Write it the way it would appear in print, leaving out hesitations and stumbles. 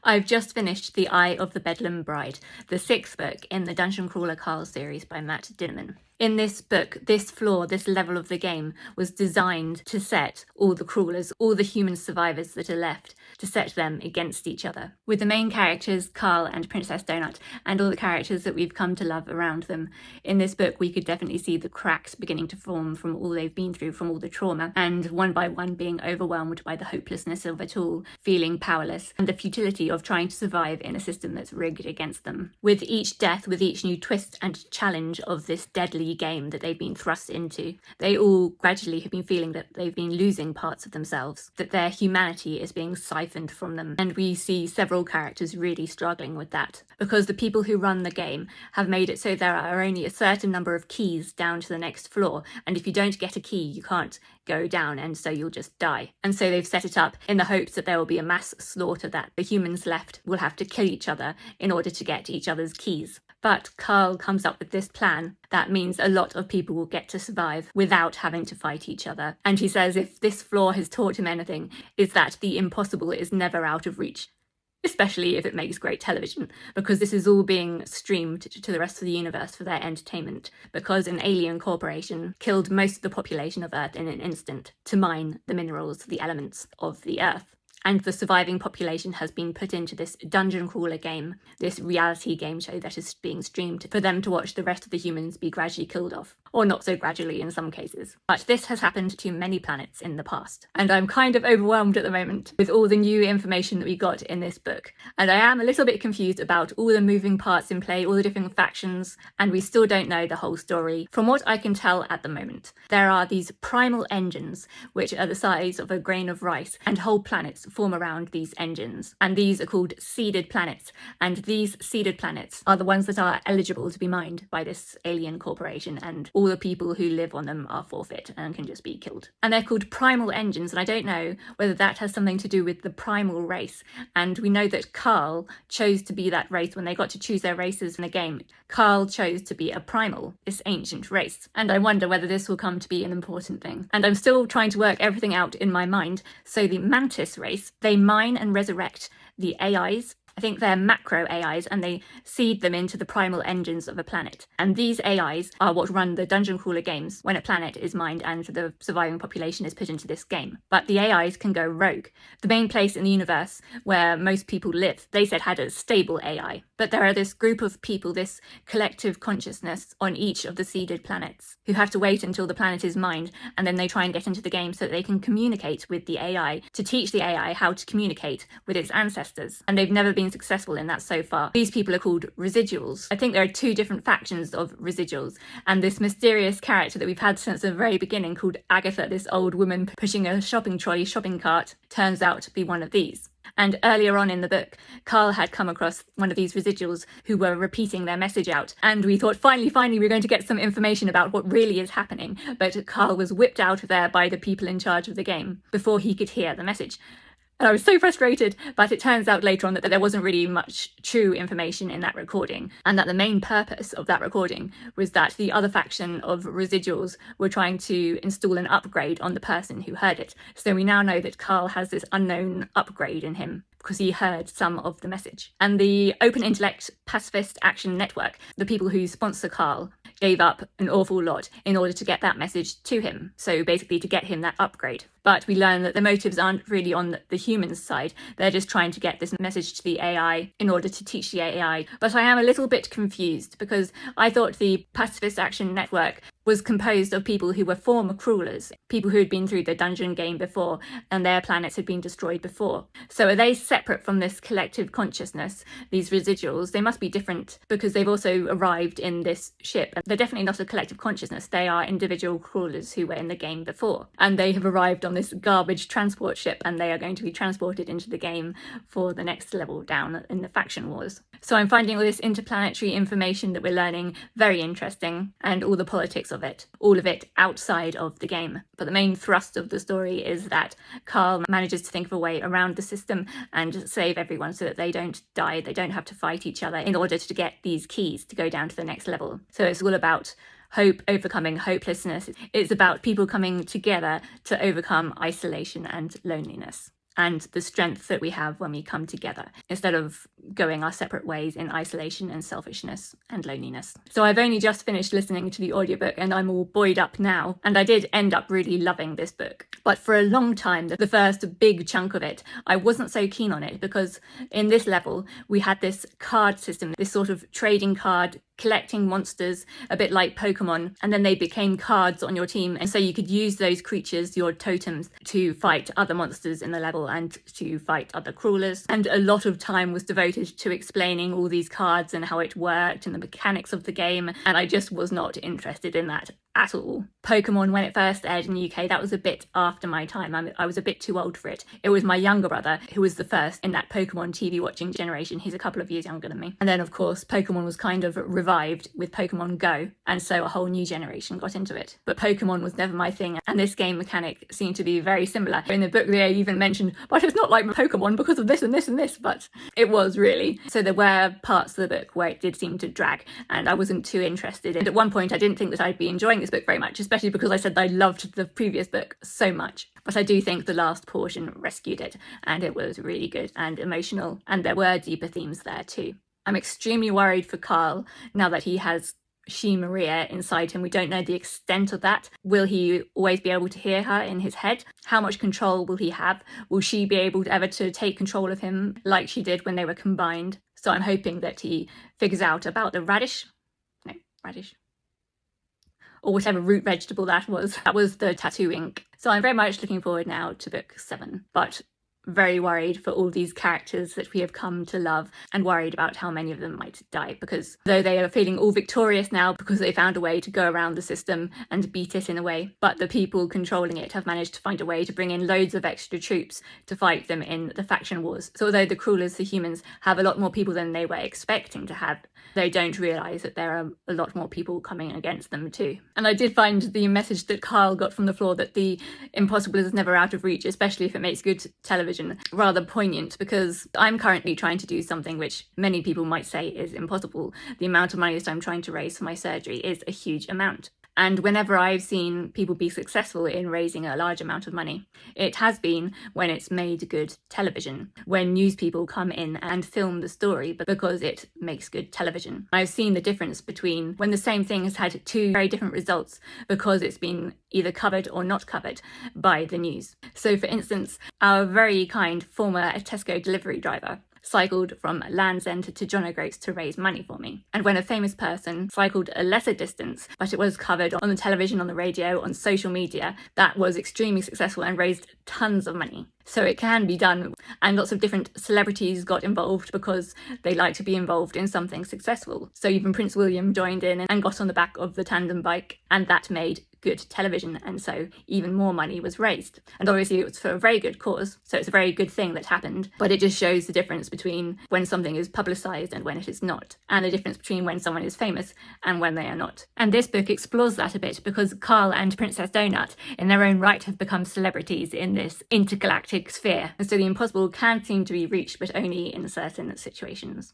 I've just finished The Eye of the Bedlam Bride, the 6th book in the Dungeon Crawler Carl series by Matt Dinniman. In this book, this level of the game was designed to set all the crawlers, all the human survivors that are left, to set them against each other. With the main characters, Carl and Princess Donut, and all the characters that we've come to love around them. In this book, we could definitely see the cracks beginning to form from all they've been through, from all the trauma, and one by one being overwhelmed by the hopelessness of it all, feeling powerless, and the futility of trying to survive in a system that's rigged against them. With each death, with each new twist and challenge of this deadly game that they've been thrust into, they all gradually have been feeling that they've been losing parts of themselves, that their humanity is being siphoned from them. And we see several characters really struggling with that, because the people who run the game have made it so there are only a certain number of keys down to the next floor, and if you don't get a key, you can't go down, and so you'll just die. And so they've set it up in the hopes that there will be a mass slaughter, that the humans left will have to kill each other in order to get each other's keys. But Carl comes up with this plan that means a lot of people will get to survive without having to fight each other. And he says if this floor has taught him anything, is that the impossible is never out of reach. Especially if it makes great television, because this is all being streamed to the rest of the universe for their entertainment, because an alien corporation killed most of the population of Earth in an instant to mine the minerals, the elements of the Earth. And the surviving population has been put into this dungeon crawler game, this reality game show that is being streamed for them to watch the rest of the humans be gradually killed off. Or not so gradually in some cases. But this has happened to many planets in the past. And I'm kind of overwhelmed at the moment with all the new information that we got in this book. And I am a little bit confused about all the moving parts in play, all the different factions, and we still don't know the whole story. From what I can tell at the moment, there are these primal engines, which are the size of a grain of rice, and whole planets form around these engines. And these are called seeded planets. And these seeded planets are the ones that are eligible to be mined by this alien corporation, and all the people who live on them are forfeit and can just be killed. And they're called primal engines, and I don't know whether that has something to do with the primal race. And we know that Carl chose to be that race when they got to choose their races in the game. Carl chose to be a primal, this ancient race. And I wonder whether this will come to be an important thing. And I'm still trying to work everything out in my mind. So the Mantis race, they mine and resurrect the AIs. I think they're macro AIs, and they seed them into the primal engines of a planet. And these AIs are what run the dungeon crawler games when a planet is mined and the surviving population is put into this game. But the AIs can go rogue. The main place in the universe where most people live, they said, had a stable AI. But there are this group of people, this collective consciousness on each of the seeded planets, who have to wait until the planet is mined, and then they try and get into the game so that they can communicate with the AI, to teach the AI how to communicate with its ancestors. And they've never been successful in that so far. These people are called residuals. I think there are 2 different factions of residuals, and this mysterious character that we've had since the very beginning called Agatha, this old woman pushing a shopping cart, turns out to be one of these. And earlier on in the book, Carl had come across one of these residuals who were repeating their message out. And we thought, finally, we're going to get some information about what really is happening. But Carl was whipped out of there by the people in charge of the game before he could hear the message. And I was so frustrated, but it turns out later on that there wasn't really much true information in that recording, and that the main purpose of that recording was that the other faction of residuals were trying to install an upgrade on the person who heard it. So we now know that Carl has this unknown upgrade in him, because he heard some of the message. And the Open Intellect Pacifist Action Network, the people who sponsor Carl, gave up an awful lot in order to get that message to him. So basically to get him that upgrade. But we learn that the motives aren't really on the humans' side. They're just trying to get this message to the AI in order to teach the AI. But I am a little bit confused, because I thought the Pacifist Action Network was composed of people who were former crawlers, people who had been through the dungeon game before and their planets had been destroyed before. So are they separate from this collective consciousness, these residuals? They must be different, because they've also arrived in this ship. They're definitely not a collective consciousness. They are individual crawlers who were in the game before. And they have arrived on this garbage transport ship, and they are going to be transported into the game for the next level down in the faction wars. So I'm finding all this interplanetary information that we're learning very interesting, and all the politics of it, all of it outside of the game. But the main thrust of the story is that Carl manages to think of a way around the system and save everyone so that they don't die, they don't have to fight each other in order to get these keys to go down to the next level. So it's all about hope, overcoming hopelessness. It's about people coming together to overcome isolation and loneliness. and the strength that we have when we come together, instead of going our separate ways in isolation and selfishness and loneliness. So I've only just finished listening to the audiobook and I'm all buoyed up now, and I did end up really loving this book. But for a long time, the first big chunk of it, I wasn't so keen on it, because in this level we had this card system, this sort of trading card collecting monsters, a bit like Pokemon, and then they became cards on your team, and so you could use those creatures, your totems, to fight other monsters in the level and to fight other crawlers. And a lot of time was devoted to explaining all these cards and how it worked and the mechanics of the game, and I just was not interested in that at all. Pokemon, when it first aired in the UK, that was a bit after my time. I was a bit too old for it. It was my younger brother who was the first in that Pokemon TV watching generation. He's a couple of years younger than me. And then, of course, Pokemon was kind of revived with Pokemon Go, and so a whole new generation got into it. But Pokemon was never my thing, and this game mechanic seemed to be very similar. In the book, they even mentioned, but it's not like Pokemon because of this and this and this, but it was really. So there were parts of the book where it did seem to drag, and I wasn't too interested. And at one point, I didn't think that I'd be enjoying this book very much, especially because I said I loved the previous book so much. But I do think the last portion rescued it, and it was really good and emotional, and there were deeper themes there too. I'm extremely worried for Carl now that he has she Maria inside him. We don't know the extent of that. Will he always be able to hear her in his head? How much control will he have? Will she be able to ever to take control of him like she did when they were combined? So I'm hoping that he figures out about the radish, or whatever root vegetable that was. That was the tattoo ink. So I'm very much looking forward now to book 7, but very worried for all these characters that we have come to love, and worried about how many of them might die, because though they are feeling all victorious now because they found a way to go around the system and beat it in a way, but the people controlling it have managed to find a way to bring in loads of extra troops to fight them in the faction wars. So although the crawlers, the humans, have a lot more people than they were expecting to have, they don't realise that there are a lot more people coming against them too. And I did find the message that Kyle got from the floor, that the impossible is never out of reach, especially if it makes good television, rather poignant, because I'm currently trying to do something which many people might say is impossible. The amount of money that I'm trying to raise for my surgery is a huge amount. And whenever I've seen people be successful in raising a large amount of money, it has been when it's made good television, when news people come in and film the story because it makes good television. I've seen the difference between when the same thing has had 2 very different results because it's been either covered or not covered by the news. So for instance, our very kind former Tesco delivery driver cycled from Land's End to John O'Groats to raise money for me. And when a famous person cycled a lesser distance, but it was covered on the television, on the radio, on social media, that was extremely successful and raised tons of money. So it can be done, and lots of different celebrities got involved because they like to be involved in something successful. So even Prince William joined in and got on the back of the tandem bike, and that made good television, and so even more money was raised. And obviously it was for a very good cause, so it's a very good thing that happened, but it just shows the difference between when something is publicised and when it is not, and the difference between when someone is famous and when they are not. And this book explores that a bit, because Carl and Princess Donut in their own right have become celebrities in this intergalactic sphere, and so the impossible can seem to be reached, but only in certain situations.